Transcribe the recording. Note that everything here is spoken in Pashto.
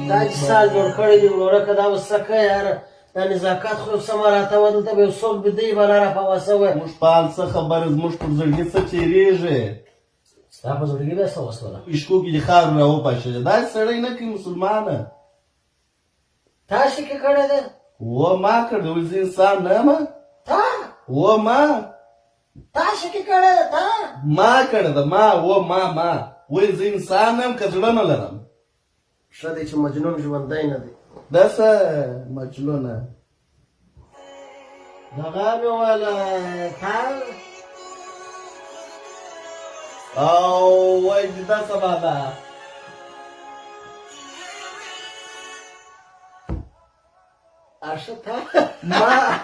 دا چې سال جوړ کړی دی وروره که دا اوس څه کوې یاره دا نزاکت خو یو څه مراته وه دلته به یو څوک بدوي به نه راپوه شوی موږ پال څه خبره زموږ پر زړګي څه تېرېږي ستا په زړګي بیا څه وسوله اشکو کې دې خاورې راوپاشلې داسې سړی نه کوي مسلمانه تا شکې کړی دی و ما کړ دی وایي زه انسان نه یم تا و ما تا شکې کړی دی تا ما کړی ده ما وایي زه انسان نه یم که زړه نه لرم ښه دی چې مجنون ژوندی نه دی داسه مجنونه دغه مې ویله تا او وایي دا سبا ده اشه تا ما